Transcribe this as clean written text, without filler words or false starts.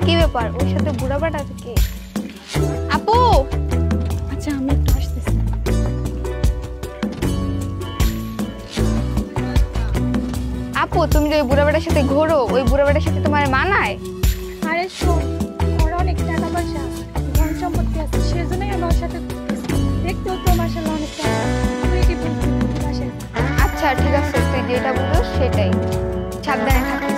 কি ব্যাপার, ওর সাথে বুড়া বেটা কে? আপু, আচ্ছা আমি একটু আসতেছি। আপু তুমি যে ওই বুড়া বেটার সাথে ঘোরো, ওই বুড়া বেটার সাথে তোমার মানায়? আরে শোন, ওর অনেক টাকা পয়সা আছে, ধন সম্পত্তি আছে, সেজন্যই আমি ওর সাথে ঘুরতেছি। দেখতেও তো মাশাআল্লাহ অনেক টাকা। তুই কি বলছিস? আচ্ছা ঠিক আছে, তুই যেটা বলিস সেটাই, সাবধানে থাকিস।